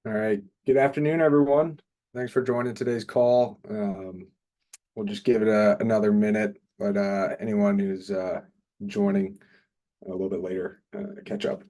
All right. Good afternoon, everyone. Thanks for joining today's call. We'll just give it another minute, but anyone who's joining a little bit later, catch up.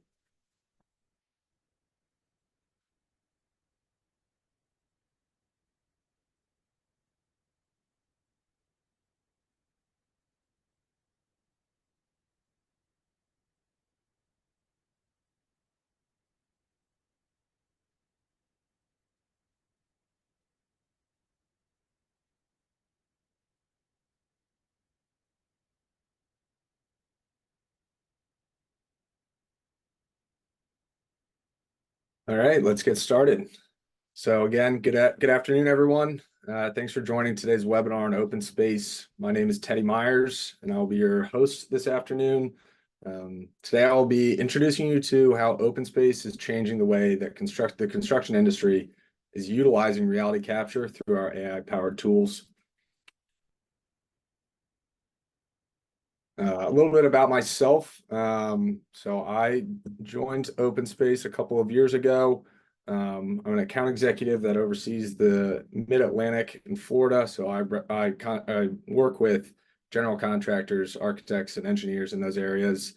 All right, let's get started. So again, good afternoon, everyone. Thanks for joining today's webinar on OpenSpace. My name is Teddy Myers, and I'll be your host this afternoon. Today, I'll be introducing you to how OpenSpace is changing the way that the construction industry is utilizing reality capture through our AI-powered tools. A little bit about myself. So I joined OpenSpace a couple of years ago. I'm an account executive that oversees the Mid-Atlantic in Florida. So I work with general contractors, architects, and engineers in those areas.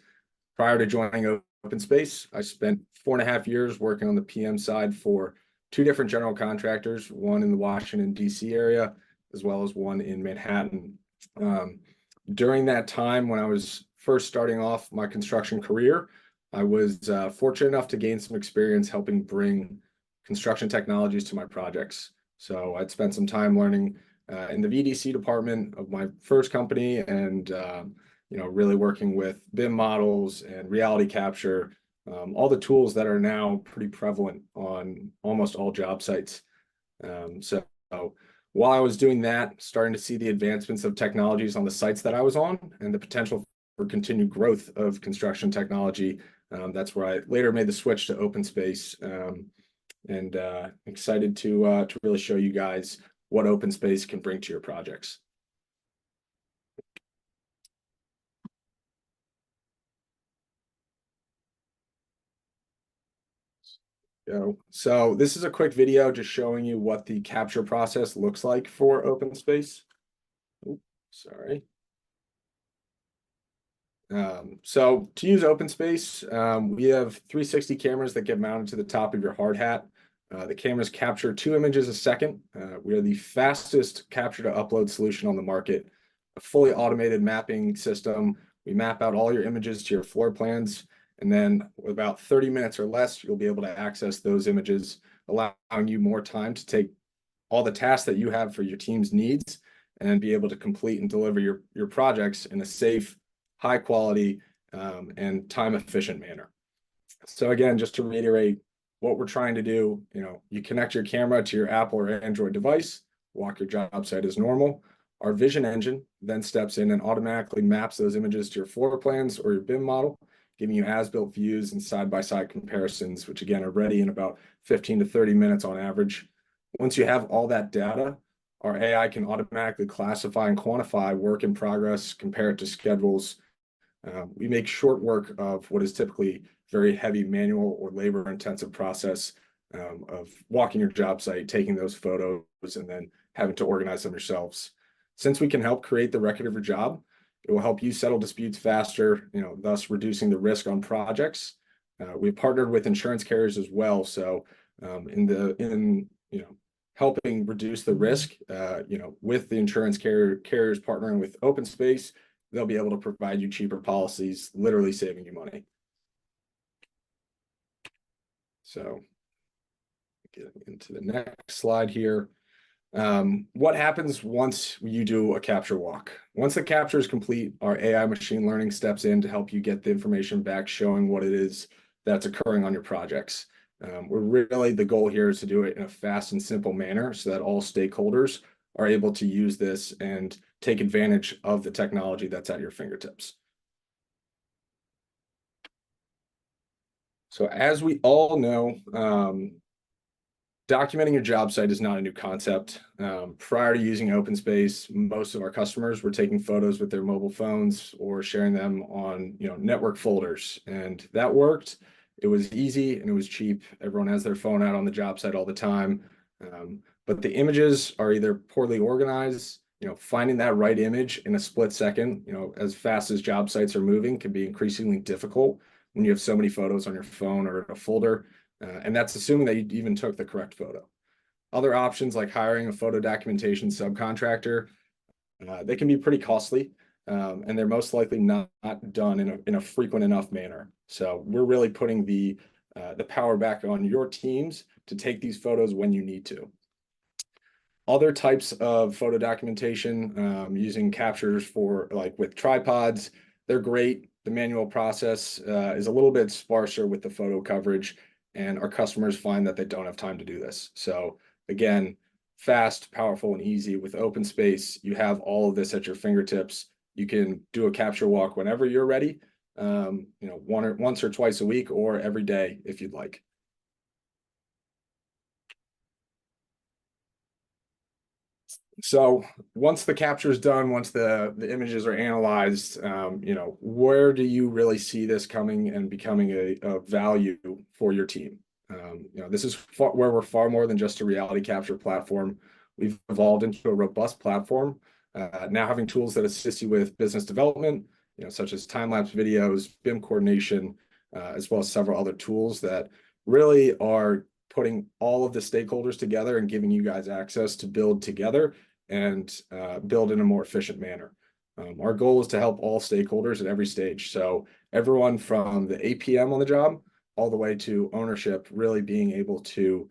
Prior to joining OpenSpace, I spent 4.5 years working on the PM side for two different general contractors, one in the Washington, D.C. area, as well as one in Manhattan. During that time, when I was first starting off my construction career, I was fortunate enough to gain some experience helping bring construction technologies to my projects. So I'd spent some time learning in the VDC department of my first company and really working with BIM models and reality capture, all the tools that are now pretty prevalent on almost all job sites. So while I was doing that, starting to see the advancements of technologies on the sites that I was on and the potential for continued growth of construction technology, that's where I later made the switch to OpenSpace, and excited to really show you guys what OpenSpace can bring to your projects. So this is a quick video just showing you what the capture process looks like for OpenSpace. Oops, sorry. So to use OpenSpace, we have 360 cameras that get mounted to the top of your hard hat. The cameras capture 2 images a second. We are the fastest capture to upload solution on the market, a fully automated mapping system. We map out all your images to your floor plans, and then with about 30 minutes or less, you'll be able to access those images, allowing you more time to take all the tasks that you have for your team's needs and be able to complete and deliver your projects in a safe, high quality, and time efficient manner. So again, just to reiterate what we're trying to do, you connect your camera to your Apple or Android device, walk your job site as normal. Our vision engine then steps in and automatically maps those images to your floor plans or your BIM model, giving you as-built views and side-by-side comparisons, which again are ready in about 15 to 30 minutes on average. Once you have all that data, our AI can automatically classify and quantify work in progress, compare it to schedules. We make short work of what is typically very heavy manual or labor intensive process of walking your job site, taking those photos, and then having to organize them yourselves. Since we can help create the record of your job, it will help you settle disputes faster, thus reducing the risk on projects. We've partnered with insurance carriers as well. So in helping reduce the risk, with the insurance carriers partnering with OpenSpace, they'll be able to provide you cheaper policies, literally saving you money. So getting into the next slide here. What happens once you do a capture walk? Once the capture is complete, our AI machine learning steps in to help you get the information back showing what it is that's occurring on your projects. The goal here is to do it in a fast and simple manner so that all stakeholders are able to use this and take advantage of the technology that's at your fingertips. So as we all know, documenting your job site is not a new concept. Prior to using OpenSpace, most of our customers were taking photos with their mobile phones or sharing them on network folders, and that worked. it was easy and it was cheap. Everyone has their phone out on the job site all the time. But the images are either poorly organized, finding that right image in a split second, as fast as job sites are moving can be increasingly difficult when you have so many photos on your phone or in a folder. And that's assuming that you even took the correct photo. Other options like hiring a photo documentation subcontractor, they can be pretty costly, and they're most likely not done in a frequent enough manner. So we're really putting the power back on your teams to take these photos when you need to. Other types of photo documentation, using captures for like with tripods, they're great. The manual process is a little bit sparser with the photo coverage, and our customers find that they don't have time to do this. So again, fast, powerful, and easy. With OpenSpace, you have all of this at your fingertips. You can do a capture walk whenever you're ready, once or twice a week or every day if you'd like. So once the capture is done, once the images are analyzed, where do you really see this coming and becoming a value for your team? This is where we're far more than just a reality capture platform. We've evolved into a robust platform, now having tools that assist you with business development, such as time-lapse videos, BIM coordination, as well as several other tools that really are putting all of the stakeholders together and giving you guys access to build together and build in a more efficient manner. Our goal is to help all stakeholders at every stage. So everyone from the APM on the job all the way to ownership, really being able to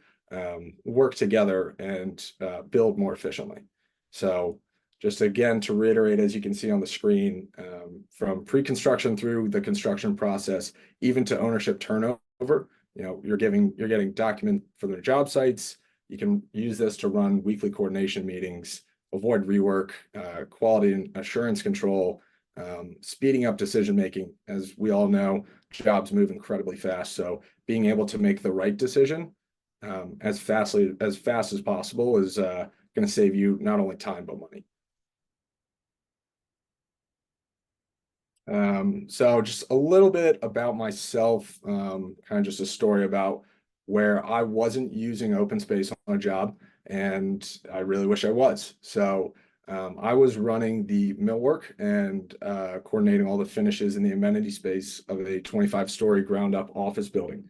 work together and build more efficiently. So just again, to reiterate, as you can see on the screen, from pre-construction through the construction process, even to ownership turnover, you're getting document for their job sites. You can use this to run weekly coordination meetings, avoid rework, quality and assurance control, speeding up decision making. As we all know, jobs move incredibly fast. So being able to make the right decision as fast as possible is going to save you not only time but money. So just a little bit about myself, kind of just a story about where I wasn't using OpenSpace on a job, and I really wish I was. So I was running the millwork and coordinating all the finishes in the amenity space of a 25-story ground-up office building.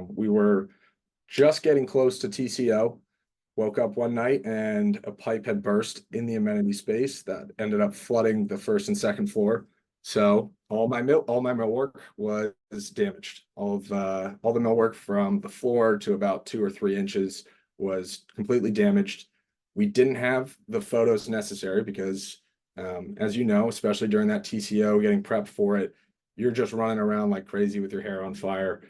We were just getting close to TCO, woke up one night and a pipe had burst in the amenity space that ended up flooding the first and second floor. So all my millwork was damaged. All the millwork from the floor to about 2 or 3 inches was completely damaged. We didn't have the photos necessary because, as you know, especially during that TCO, getting prepped for it, you're just running around like crazy with your hair on fire.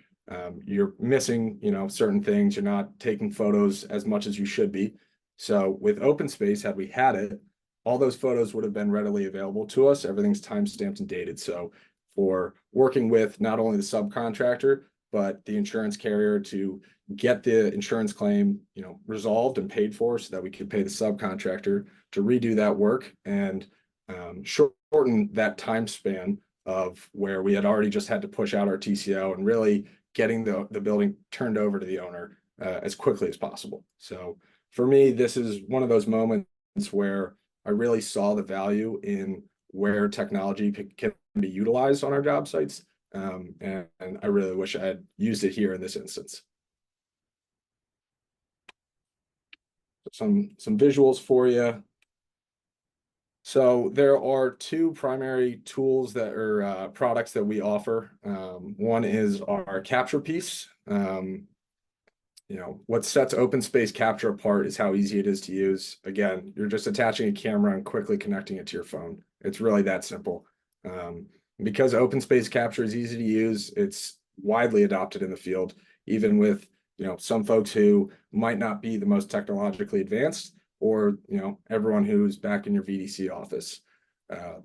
You're missing, certain things. You're not taking photos as much as you should be. So with OpenSpace, had we had it, all those photos would have been readily available to us. Everything's time-stamped and dated. So for working with not only the subcontractor, but the insurance carrier to get the insurance claim, resolved and paid for so that we could pay the subcontractor to redo that work and shorten that time span of where we had already just had to push out our TCO and really getting the building turned over to the owner as quickly as possible. So for me, this is one of those moments where I really saw the value in where technology can be utilized on our job sites. And I really wish I had used it here in this instance. Some visuals for you. So there are 2 primary tools that are products that we offer. One is our capture piece. What sets OpenSpace Capture apart is how easy it is to use. Again, you're just attaching a camera and quickly connecting it to your phone. It's really that simple. Because OpenSpace Capture is easy to use, it's widely adopted in the field, even with some folks who might not be the most technologically advanced, or everyone who's back in your VDC office.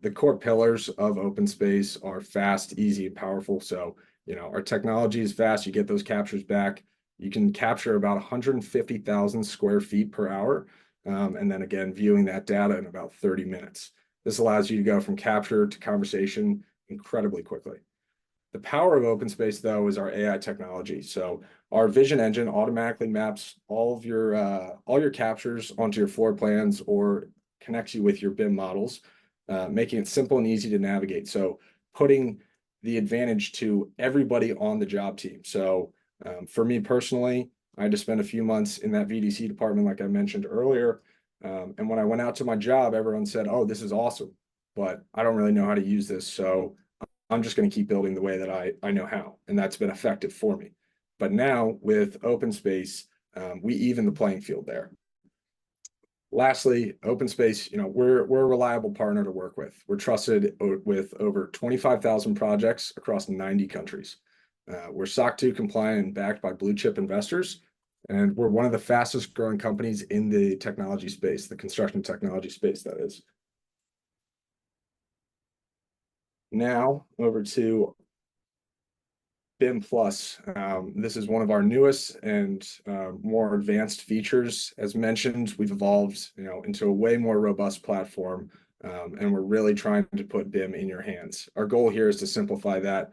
The core pillars of OpenSpace are fast, easy, and powerful. So our technology is fast. You get those captures back. You can capture about 150,000 square feet per hour, and then again viewing that data in about 30 minutes. This allows you to go from capture to conversation incredibly quickly. The power of OpenSpace, though, is our AI technology. So our vision engine automatically maps all your captures onto your floor plans or connects you with your BIM models, making it simple and easy to navigate. So putting the advantage to everybody on the job team. So for me personally, I had to spend a few months in that VDC department, like I mentioned earlier. And when I went out to my job, everyone said, "Oh, this is awesome, but I don't really know how to use this. So I'm just going to keep building the way that I know how." And that's been effective for me. But now with OpenSpace, we even the playing field there. Lastly, OpenSpace, we're a reliable partner to work with. We're trusted with over 25,000 projects across 90 countries. We're SOC 2 compliant and backed by blue chip investors. And we're one of the fastest growing companies in the technology space, the construction technology space, that is. Now over to BIM Plus. This is one of our newest and more advanced features. As mentioned, we've evolved, into a way more robust platform, and we're really trying to put BIM in your hands. Our goal here is to simplify that.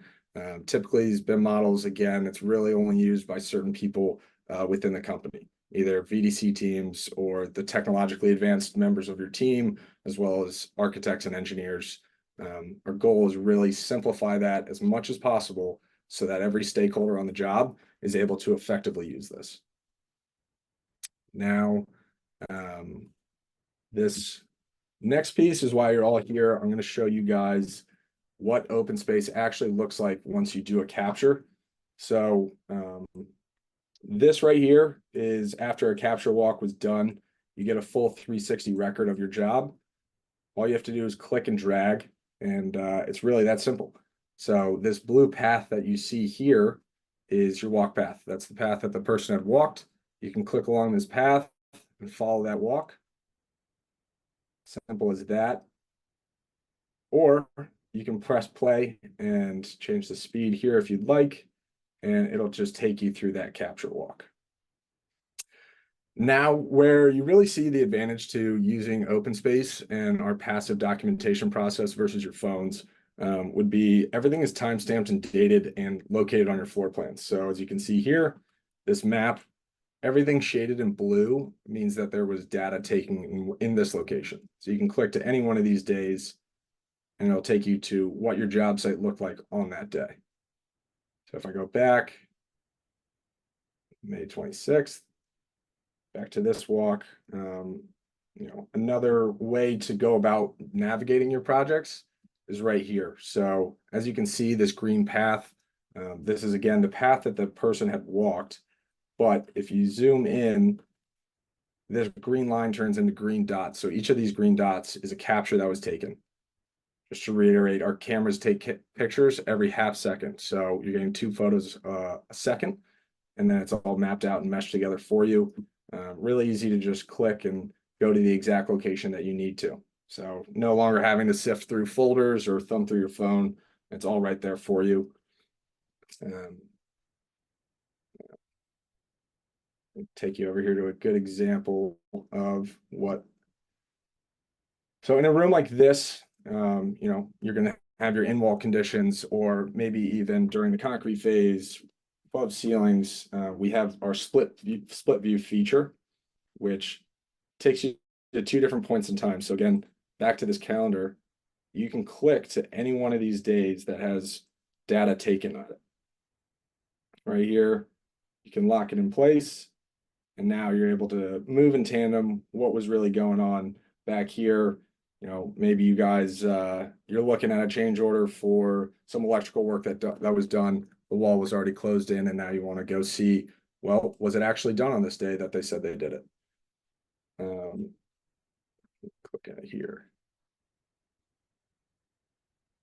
Typically, these BIM models, again, it's really only used by certain people within the company, either VDC teams or the technologically advanced members of your team, as well as architects and engineers. Our goal is really simplify that as much as possible so that every stakeholder on the job is able to effectively use this. Now, this next piece is why you're all here. I'm going to show you guys what OpenSpace actually looks like once you do a capture. So this right here is after a capture walk was done, you get a full 360 record of your job. All you have to do is click and drag, and it's really that simple. So this blue path that you see here is your walk path. That's the path that the person had walked. You can click along this path and follow that walk. Simple as that. Or you can press play and change the speed here if you'd like, and it'll just take you through that capture walk. Now, where you really see the advantage to using OpenSpace and our passive documentation process versus your phones would be everything is timestamped and dated and located on your floor plans. So as you can see here, this map, everything shaded in blue means that there was data taken in this location. So you can click to any one of these days and it'll take you to what your job site looked like on that day. So if I go back, May 26th, back to this walk, another way to go about navigating your projects is right here. So as you can see, this green path, this is again the path that the person had walked. But if you zoom in, this green line turns into green dots. So each of these green dots is a capture that was taken. Just to reiterate, our cameras take pictures every half second. So you're getting 2 photos a second, and then it's all mapped out and meshed together for you. Really easy to just click and go to the exact location that you need to. So no longer having to sift through folders or thumb through your phone. It's all right there for you. Take you over here to a good example of what. So in a room like this, you're going to have your in-wall conditions, or maybe even during the concrete phase, above ceilings, we have our split view feature, which takes you to 2 different points in time. So again, back to this calendar, you can click to any one of these days that has data taken on it. Right here, you can lock it in place, and now you're able to move in tandem what was really going on back here. Maybe you guys, you're looking at a change order for some electrical work that was done. The wall was already closed in, and now you want to go see, well, was it actually done on this day that they said they did it? Click at it here.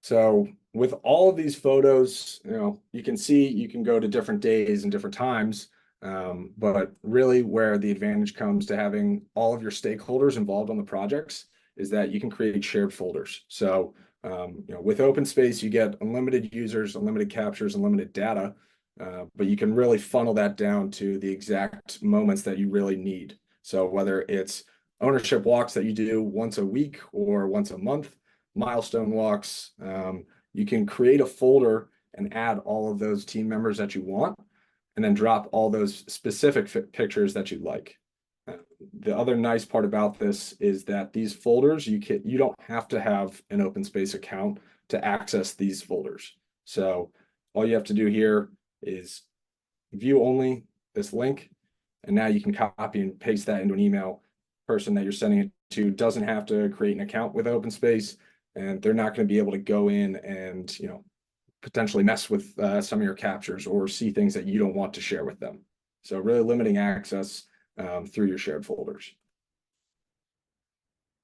So with all of these photos, you can see you can go to different days and different times, but really where the advantage comes to having all of your stakeholders involved on the projects is that you can create shared folders. So with OpenSpace, you get unlimited users, unlimited captures, unlimited data, but you can really funnel that down to the exact moments that you really need. So whether it's ownership walks that you do once a week or once a month, milestone walks, you can create a folder and add all of those team members that you want, and then drop all those specific pictures that you like. The other nice part about this is that these folders, you don't have to have an OpenSpace account to access these folders. So all you have to do here is view only this link, and now you can copy and paste that into an email. Person that you're sending it to doesn't have to create an account with OpenSpace, and they're not going to be able to go in and potentially mess with some of your captures or see things that you don't want to share with them. So really limiting access through your shared folders.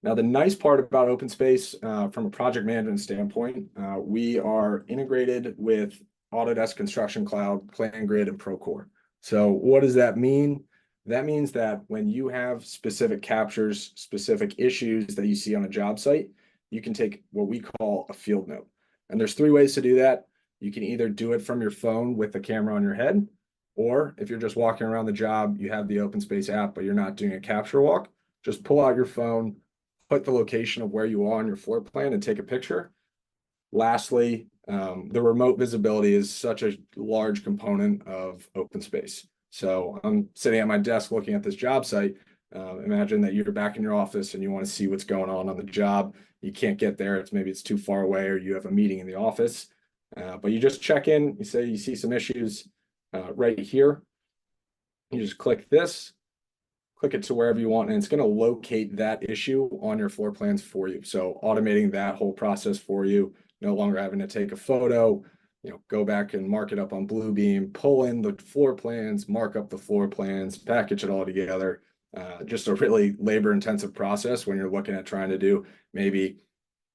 Now, the nice part about OpenSpace from a project management standpoint, we are integrated with Autodesk Construction Cloud, PlanGrid, and Procore. So what does that mean? That means that when you have specific captures, specific issues that you see on a job site, you can take what we call a field note. And there's 3 ways to do that. You can either do it from your phone with the camera on your head, or if you're just walking around the job, you have the OpenSpace app, but you're not doing a capture walk, just pull out your phone, put the location of where you are on your floor plan and take a picture. Lastly, the remote visibility is such a large component of OpenSpace. So I'm sitting at my desk looking at this job site. Imagine that you're back in your office and you want to see what's going on the job. You can't get there. Maybe it's too far away, or you have a meeting in the office. But you just check in. You say you see some issues right here. You just click this, click it to wherever you want, and it's going to locate that issue on your floor plans for you. So automating that whole process for you, no longer having to take a photo, go back and mark it up on Bluebeam, pull in the floor plans, mark up the floor plans, package it all together. Just a really labor-intensive process when you're looking at trying to do maybe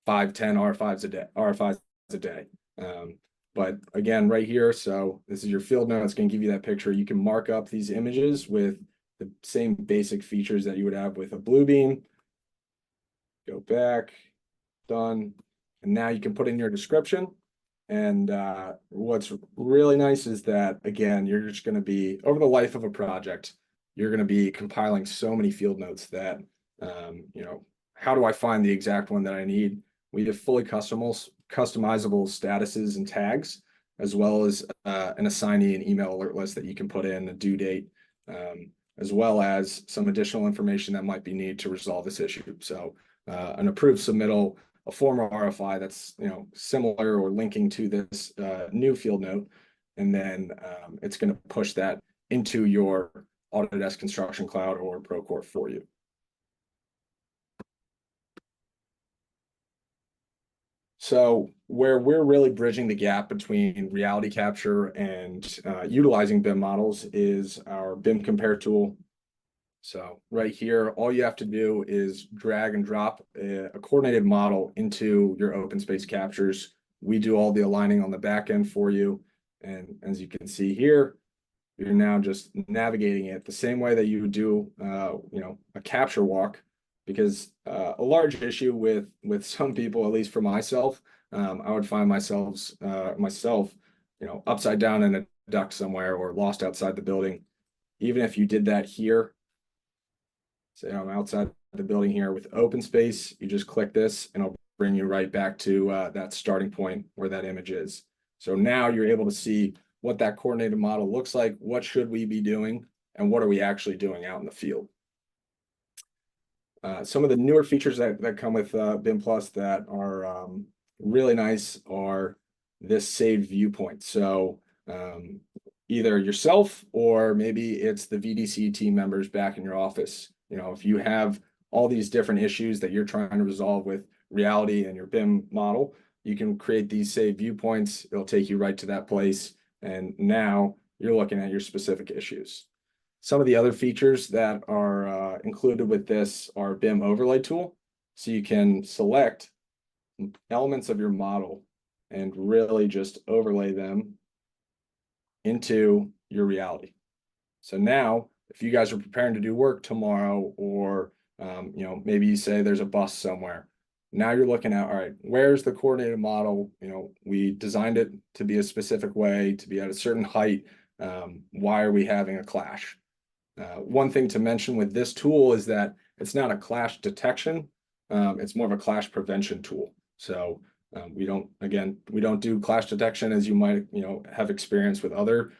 5-10 RFIs a day. But again, right here, so this is your field note. It's going to give you that picture. You can mark up these images with the same basic features that you would have with a Bluebeam. Go back, done. And now you can put in your description. And what's really nice is that, again, you're just going to be, over the life of a project, you're going to be compiling so many field notes that, how do I find the exact one that I need? We have fully customizable statuses and tags, as well as an assignee and email alert list that you can put in, a due date, as well as some additional information that might be needed to resolve this issue. So an approved submittal, a former RFI that's similar or linking to this new field note, and then it's going to push that into your Autodesk Construction Cloud or Procore for you. So where we're really bridging the gap between reality capture and utilizing BIM models is our BIM compare tool. So right here, all you have to do is drag and drop a coordinated model into your OpenSpace captures. We do all the aligning on the back end for you. And as you can see here, you're now just navigating it the same way that you would do, a capture walk, because a large issue with some people, at least for myself, I would find myself, upside down in a duct somewhere or lost outside the building. Even if you did that here, say I'm outside the building here with OpenSpace, you just click this and it'll bring you right back to that starting point where that image is. So now you're able to see what that coordinated model looks like, what should we be doing, and what are we actually doing out in the field. Some of the newer features that come with BIM Plus that are really nice are this saved viewpoint. So either yourself or maybe it's the VDC team members back in your office. If you have all these different issues that you're trying to resolve with reality and your BIM model, you can create these saved viewpoints. It'll take you right to that place. And now you're looking at your specific issues. Some of the other features that are included with this are BIM overlay tool. So you can select elements of your model and really just overlay them into your reality. So now, if you guys are preparing to do work tomorrow, or maybe you say there's a bus somewhere, now you're looking at, all right, where's the coordinated model? We designed it to be a specific way, to be at a certain height. Why are we having a clash? One thing to mention with this tool is that it's not a clash detection. It's more of a clash prevention tool. So We don't do clash detection as you might, have experience with other,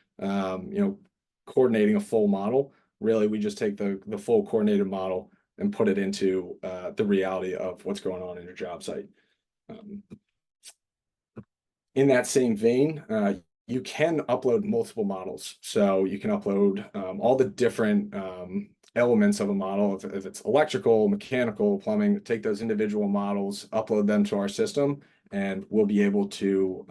coordinating a full model. Really, we just take the full coordinated model and put it into the reality of what's going on in your job site. In that same vein, you can upload multiple models. So you can upload all the different elements of a model. If it's electrical, mechanical, plumbing, take those individual models, upload them to our system, and we'll be able to,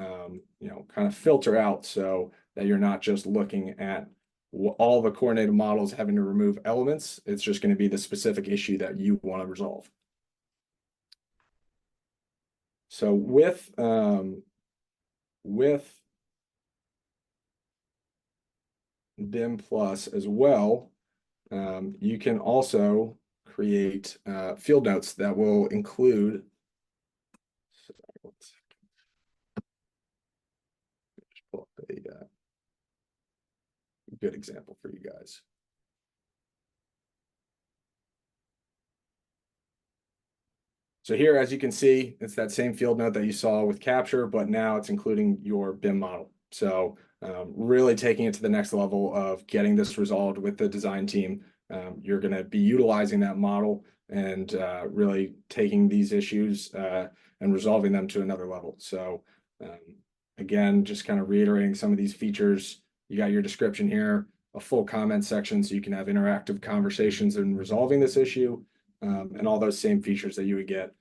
kind of filter out so that you're not just looking at all the coordinated models having to remove elements. It's just going to be the specific issue that you want to resolve. So with BIM Plus as well, you can also create field notes that will include. Let's pull up a good example for you guys. So here, as you can see, it's that same field note that you saw with Capture, but now it's including your BIM model. So really taking it to the next level of getting this resolved with the design team. You're going to be utilizing that model and really taking these issues and resolving them to another level. So again, just kind of reiterating some of these features. You got your description here, a full comment section so you can have interactive conversations in resolving this issue. And all those same features that you would get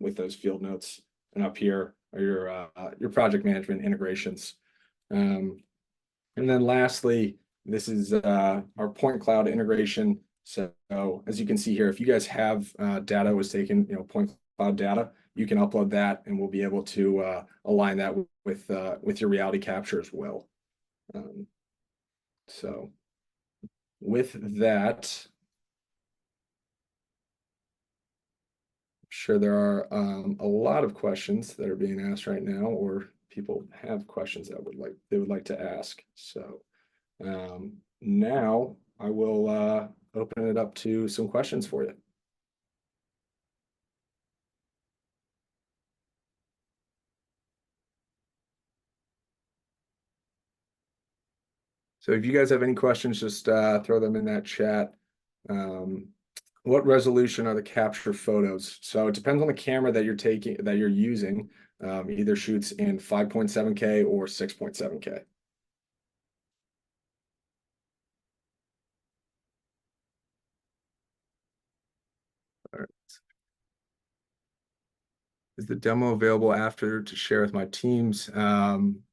with those field notes. And up here are your project management integrations. And then lastly, this is our point cloud integration. So as you can see here, if you guys have data was taken, point cloud data, you can upload that, and we'll be able to align that with your reality capture as well. So with that, sure there are a lot of questions that are being asked right now, or people have questions that they would like to ask. So now I will open it up to some questions for you. So if you guys have any questions, just throw them in that chat. What resolution are the capture photos? So it depends on the camera that you're using. Either shoots in 5.7K or 6.7K. All right. Is the demo available after to share with my teams?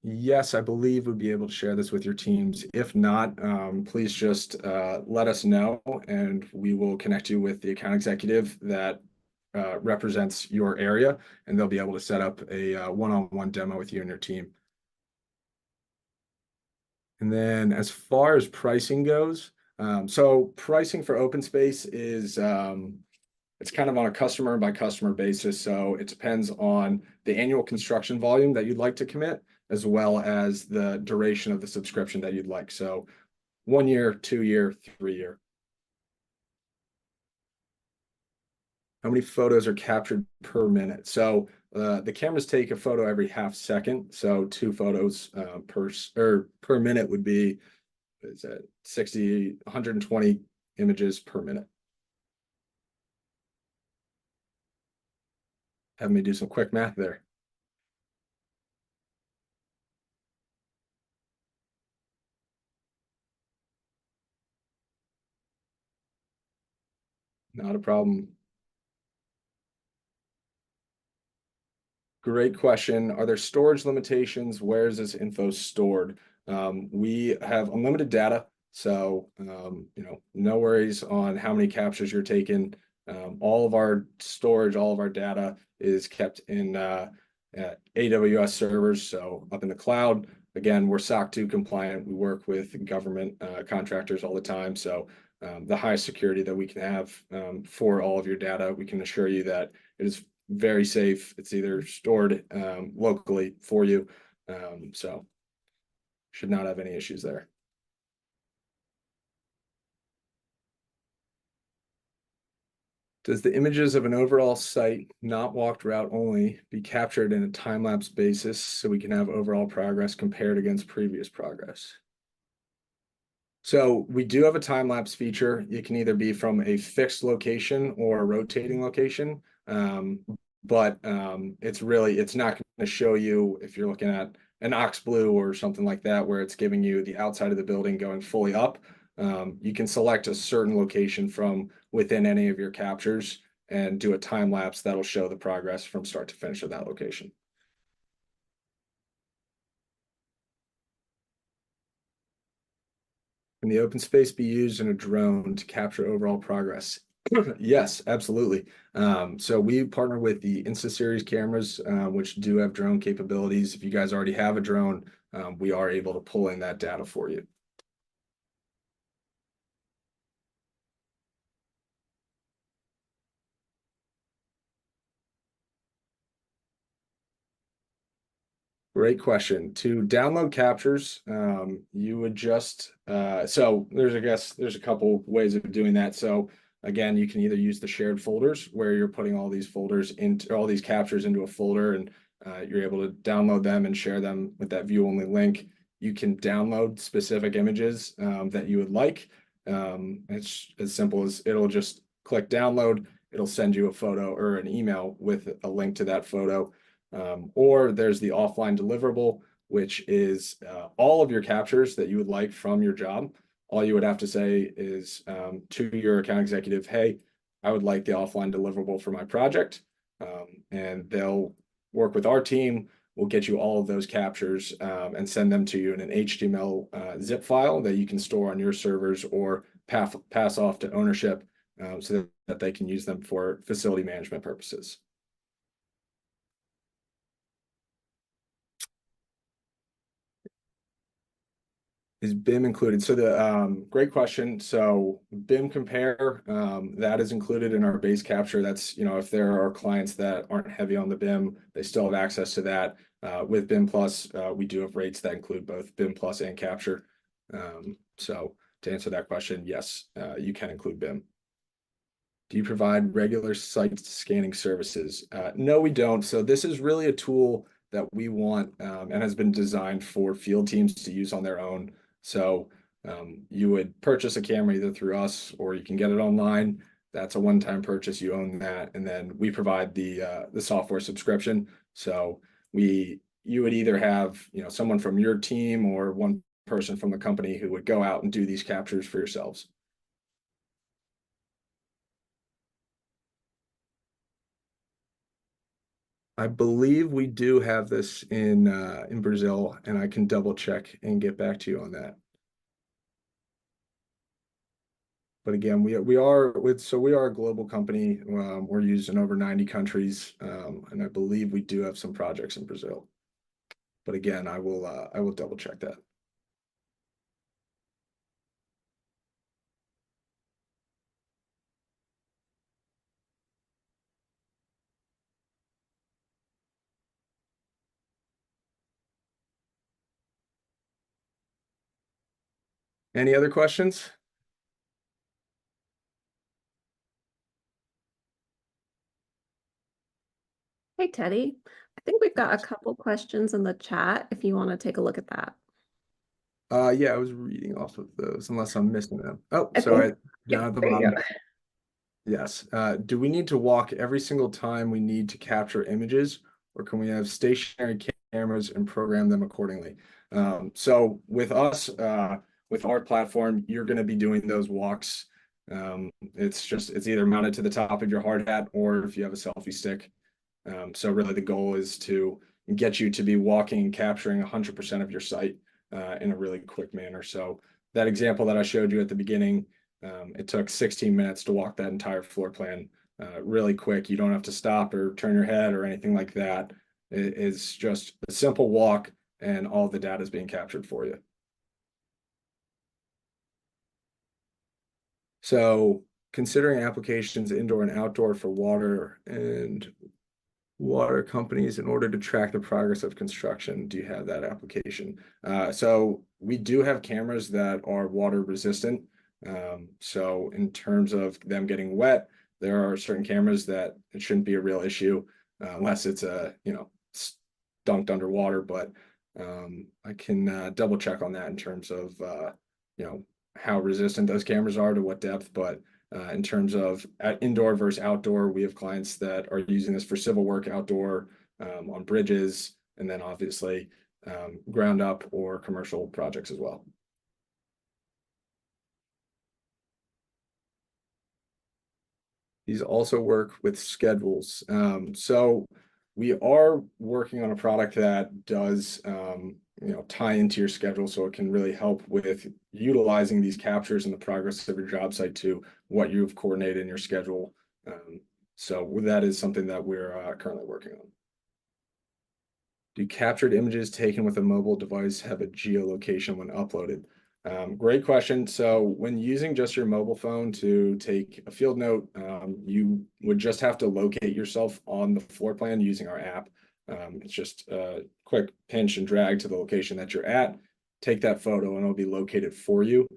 Yes, I believe we'll be able to share this with your teams. If not, please just let us know, and we will connect you with the account executive that represents your area, and they'll be able to set up a one-on-one demo with you and your team. And then as far as pricing goes, so pricing for OpenSpace is it's kind of on a customer by customer basis. So it depends on the annual construction volume that you'd like to commit, as well as the duration of the subscription that you'd like. So 1 year, 2 year, 3 year. How many photos are captured per minute? So the cameras take a photo every half second. So 2 photos per minute would be, is that 120 images per minute. Have me do some quick math there. Not a problem. Great question. Are there storage limitations? Where is this info stored? We have unlimited data, so no worries on how many captures you're taking. All of our storage, all of our data is kept in AWS servers, so up in the cloud. Again, we're SOC 2 compliant. We work with government contractors all the time, so the highest security that we can have for all of your data. We can assure you that it is very safe. It's either stored locally for you, so should not have any issues there. Does the images of an overall site, not walked route only, be captured in a time-lapse basis so we can have overall progress compared against previous progress? So we do have a time-lapse feature. It can either be from a fixed location or a rotating location. It's not going to show you if you're looking at an ox blue or something like that, where it's giving you the outside of the building going fully up. You can select a certain location from within any of your captures and do a time lapse that'll show the progress from start to finish of that location. Can the open space be used in a drone to capture overall progress? Yes, absolutely. So we partner with the Insta Series cameras, which do have drone capabilities. If you guys already have a drone, we are able to pull in that data for you. Great question. To download captures, you would just so there's a couple ways of doing that. So again, you can either use the shared folders where you're putting all these captures into a folder, and you're able to download them and share them with that view only link. You can download specific images that you would like. It's as simple as it'll just click download. It'll send you a photo or an email with a link to that photo. Or there's the offline deliverable, which is all of your captures that you would like from your job. All you would have to say is to your account executive, hey, I would like the offline deliverable for my project. And they'll work with our team. We'll get you all of those captures and send them to you in an HTML zip file that you can store on your servers or pass off to ownership so that they can use them for facility management purposes. Is BIM included? So great question. So BIM compare, that is included in our base capture. That's, if there are clients that aren't heavy on the BIM, they still have access to that. With BIM Plus, we do have rates that include both BIM Plus and capture. So to answer that question, yes, you can include BIM. Do you provide regular site scanning services? No, we don't. So this is really a tool that we want and has been designed for field teams to use on their own. So you would purchase a camera either through us or you can get it online. That's a one-time purchase. You own that, and then we provide the software subscription. So you would either have someone from your team or one person from the company who would go out and do these captures for yourselves. I believe we do have this in Brazil, and I can double check and get back to you on that. But again, we are a global company. We're used in over 90 countries, and I believe we do have some projects in Brazil. But again, I will double check that. Any other questions? Hey, Teddy. I think we've got a couple questions in the chat if you want to take a look at that. Yeah, I was reading off of those, unless I'm missing them. Oh, I so think, down at the there you bottom. go. Yes. Do we need to walk every single time we need to capture images, or can we have stationary cameras and program them accordingly? So with us, with our platform, you're going to be doing those walks. It's either mounted to the top of your hard hat or if you have a selfie stick. So really the goal is to get you to be walking and capturing 100% of your site in a really quick manner. So that example that I showed you at the beginning, it took 16 minutes to walk that entire floor plan really quick. You don't have to stop or turn your head or anything like that. It's just a simple walk and all the data is being captured for you. So considering applications indoor and outdoor for water companies in order to track the progress of construction, do you have that application? So we do have cameras that are water resistant. So in terms of them getting wet, there are certain cameras that it shouldn't be a real issue unless it's dunked underwater. But I can double check on that in terms of how resistant those cameras are to what depth. But in terms of indoor versus outdoor, we have clients that are using this for civil work outdoor, on bridges, and then obviously ground up or commercial projects as well. These also work with schedules. So we are working on a product that does tie into your schedule, so it can really help with utilizing these captures and the progress of your job site to what you've coordinated in your schedule. So that is something that we're currently working on. Do captured images taken with a mobile device have a geolocation when uploaded? Great question. So when using just your mobile phone to take a field note, you would just have to locate yourself on the floor plan using our app. It's just a quick pinch and drag to the location that you're at, take that photo, and it'll be located for you.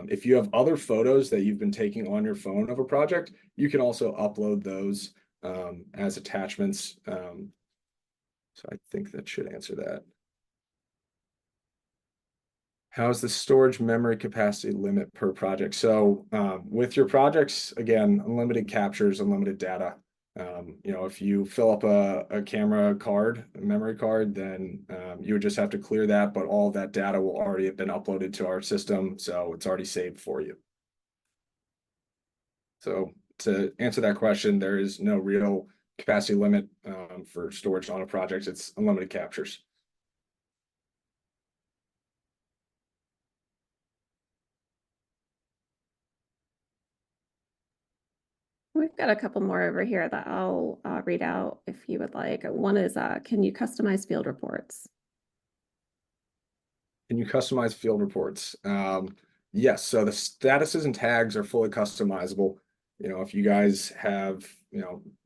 If you have other photos that you've been taking on your phone of a project, you can also upload those as attachments. So I think that should answer that. How's the storage memory capacity limit per project? So with your projects, again, unlimited captures, unlimited data. If you fill up a camera card, a memory card, then you would just have to clear that, but all of that data will already have been uploaded to our system, so it's already saved for you. So to answer that question, there is no real capacity limit for storage on a project. It's unlimited captures. We've got a couple more over here that I'll read out if you would like. One is, can you customize field reports? Can you customize field reports? Yes, so the statuses and tags are fully customizable. If you guys have,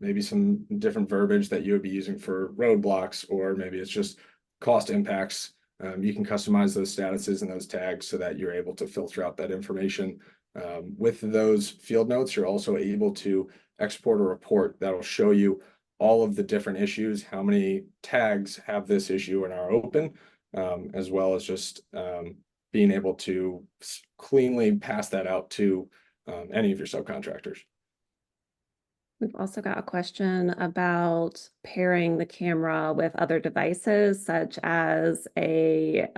maybe some different verbiage that you would be using for roadblocks, or maybe it's just cost impacts, you can customize those statuses and those tags so that you're able to filter out that information. With those field notes, you're also able to export a report that'll show you all of the different issues, how many tags have this issue and are open, as well as just being able to cleanly pass that out to any of your subcontractors. We've also got a question about pairing the camera with other devices, such as a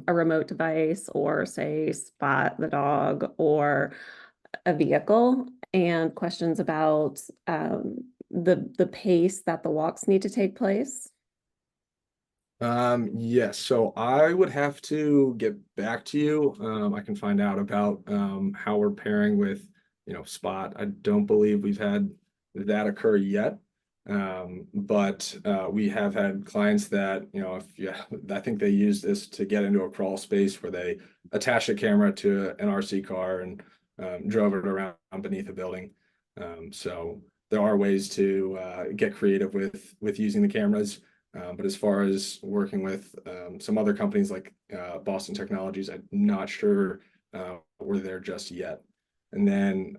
remote device, or say Spot the dog, or a vehicle, and questions about the pace that the walks need to take place. Yes, so I would have to get back to you. I can find out about how we're pairing with Spot. I don't believe we've had that occur yet. But we have had clients that, I think they used this to get into a crawl space where they attached a camera to an RC car and drove it around beneath a building. So there are ways to get creative with using the cameras. But as far as working with some other companies like Boston Technologies, I'm not sure we're there just yet. And then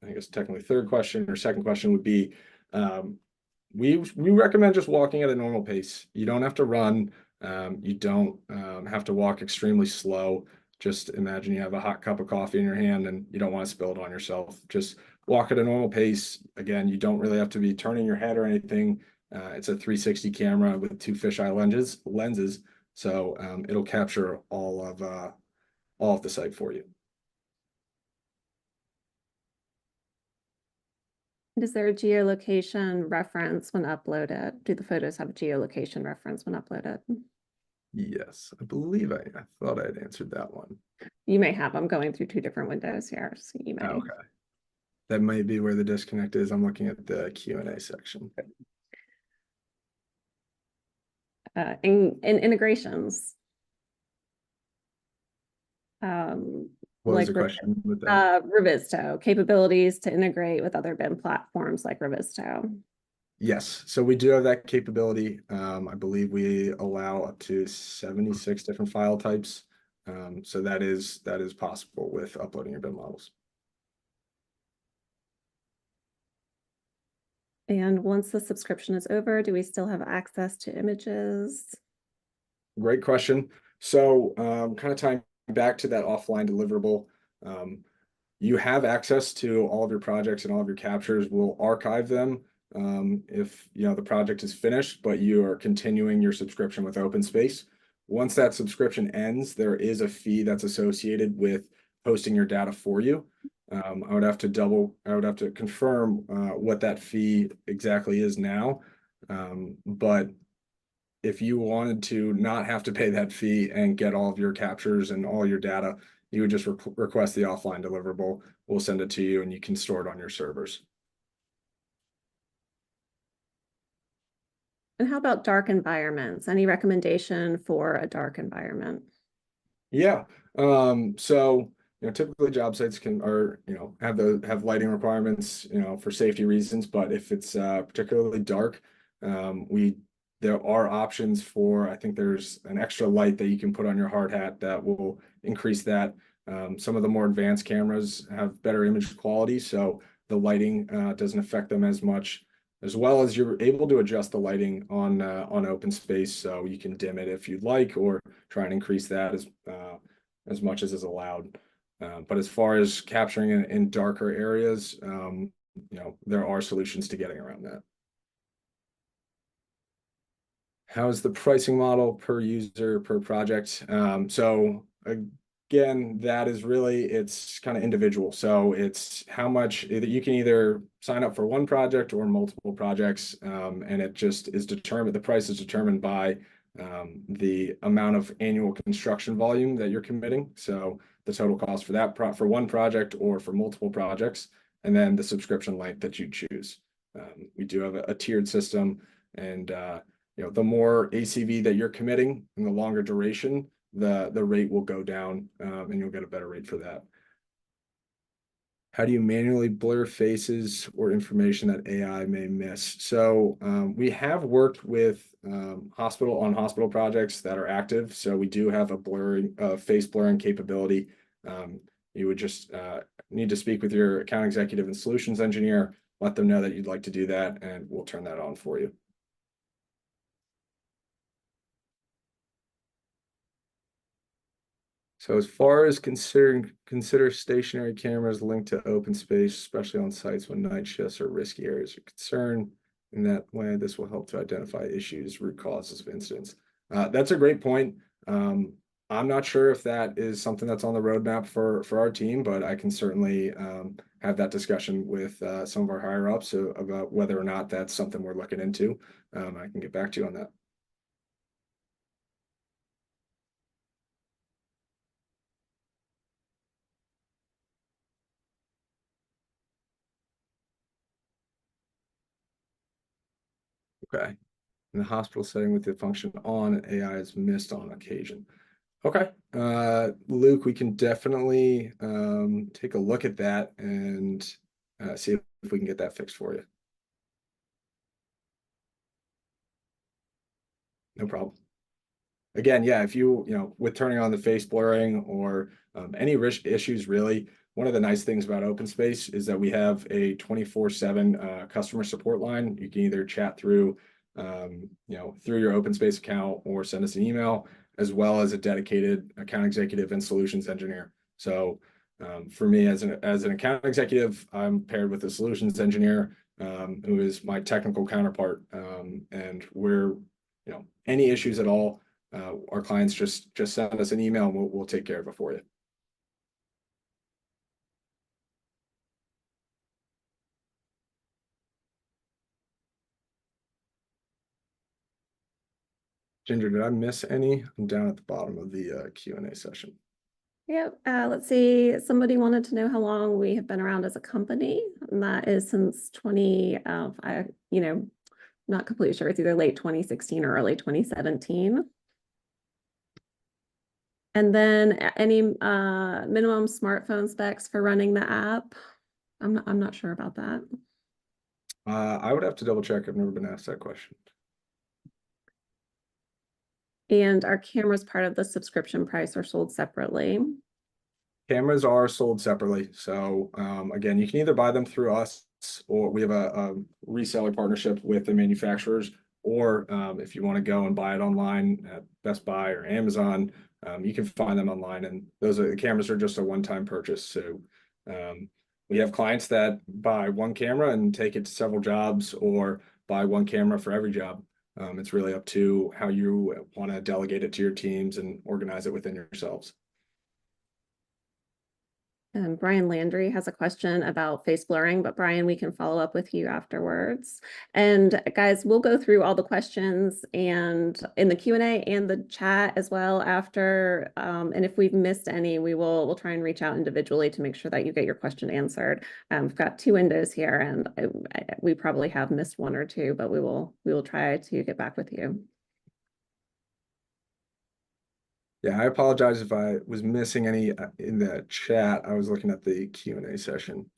I guess technically third question or second question would be, we recommend just walking at a normal pace. You don't have to run. You don't have to walk extremely slow. Just imagine you have a hot cup of coffee in your hand and you don't want to spill it on yourself. Just walk at a normal pace. Again, you don't really have to be turning your head or anything. It's a 360 camera with 2 fisheye lenses. So it'll capture all of the site for you. Is there a geolocation reference when uploaded? Do the photos have a geolocation reference when uploaded? Yes, I believe I thought I had answered that one. You may have. I'm going through 2 different windows here, so you may. Okay. That might be where the disconnect is. I'm looking at the Q&A section. In integrations. What was the question with that? Revisto, capabilities to integrate with other BIM platforms like Revisto. Yes, so we do have that capability. I believe we allow up to 76 different file types. So that is possible with uploading your BIM models. And once the subscription is over, do we still have access to images? Great question. So kind of tying back to that offline deliverable, you have access to all of your projects and all of your captures. We'll archive them if the project is finished, but you are continuing your subscription with OpenSpace. Once that subscription ends, there is a fee that's associated with hosting your data for you. I would have to confirm what that fee exactly is now. But if you wanted to not have to pay that fee and get all of your captures and all your data, you would just request the offline deliverable. We'll send it to you and you can store it on your servers. And how about dark environments? Any recommendation for a dark environment? Yeah. So typically job sites have lighting requirements, for safety reasons, but if it's particularly dark, there are options for, I think there's an extra light that you can put on your hard hat that will increase that. Some of the more advanced cameras have better image quality, so the lighting doesn't affect them as much, as well as you're able to adjust the lighting on OpenSpace, so you can dim it if you'd like, or try and increase that as much as is allowed. But as far as capturing in darker areas, there are solutions to getting around that. How is the pricing model per user per project? So again, that is really, it's kind of individual. So it's how much you can either sign up for one project or multiple projects. And it just is determined, the price is determined by the amount of annual construction volume that you're committing. So the total cost for that for one project or for multiple projects, and then the subscription length that you choose. We do have a tiered system, and the more ACV that you're committing and the longer duration, the rate will go down, and you'll get a better rate for that. How do you manually blur faces or information that AI may miss? So we have worked with hospital projects that are active. So we do have a face blurring capability. You would just need to speak with your account executive and solutions engineer, let them know that you'd like to do that, and we'll turn that on for you. So as far as consider stationary cameras linked to OpenSpace, especially on sites when night shifts or risky areas are concerned. In that way, this will help to identify issues, root causes of incidents. That's a great point. I'm not sure if that is something that's on the roadmap for our team, but I can certainly have that discussion with some of our higher ups about whether or not that's something we're looking into. I can get back to you on that. Okay. In the hospital setting with the function on, AI is missed on occasion. Okay, Luke, we can definitely take a look at that and see if we can get that fixed for you. No problem. Again, yeah, if with turning on the face blurring or any issues, really, one of the nice things about OpenSpace is that we have a 24/7 customer support line. You can either chat through your OpenSpace account or send us an email, as well as a dedicated account executive and solutions engineer. So for me as an account executive, I'm paired with a solutions engineer who is my technical counterpart. And we're, any issues at all, our clients just send us an email and we'll take care of it for you. Ginger, did I miss any? I'm down at the bottom of the Q&A session. Yep. Let's see. Somebody wanted to know how long we have been around as a company, and that is since not completely sure. It's either late 2016 or early 2017. And then any minimum smartphone specs for running the app? I'm not sure about that. I would have to double check. I've never been asked that question. And are cameras part of the subscription price or sold separately? Cameras are sold separately. So again, you can either buy them through us or we have a reseller partnership with the manufacturers, or if you want to go and buy it online at Best Buy or Amazon, you can find them online, and the cameras are just a one-time purchase. So we have clients that buy one camera and take it to several jobs, or buy one camera for every job. It's really up to how you want to delegate it to your teams and organize it within yourselves. And Brian Landry has a question about face blurring, but Brian, we can follow up with you afterwards. And guys, we'll go through all the questions and in the Q&A and the chat as well after. And if we've missed any, we'll try and reach out individually to make sure that you get your question answered. We've got 2 windows here, and we probably have missed 1 or 2, but we will try to get back with you. Yeah, I apologize if I was missing any in the chat. I was looking at the Q&A session.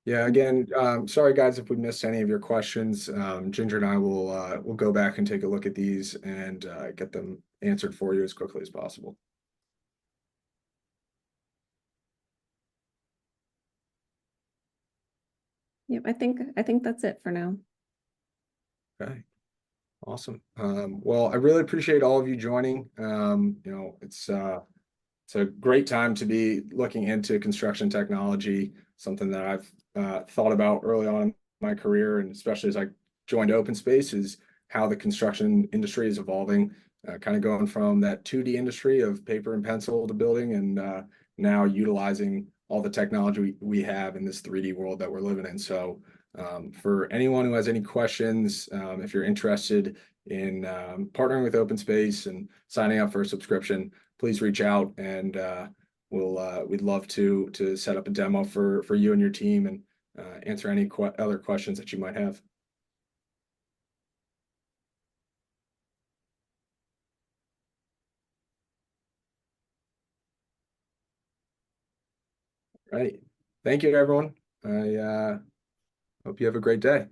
Yeah, again, sorry guys if we missed any of your questions. Ginger and I will go back and take a look at these and get them answered for you as quickly as possible. Yep, I think that's it for now. Okay, awesome. Well, I really appreciate all of you joining. It's a great time to be looking into construction technology, something that I've thought about early on in my career, and especially as I joined OpenSpace, is how the construction industry is evolving, kind of going from that 2D industry of paper and pencil to building, and now utilizing all the technology we have in this 3D world that we're living in. So for anyone who has any questions, if you're interested in partnering with OpenSpace and signing up for a subscription, please reach out, and we'd love to set up a demo for you and your team, and answer any other questions that you might have. Right. Thank you, everyone. I hope you have a great day.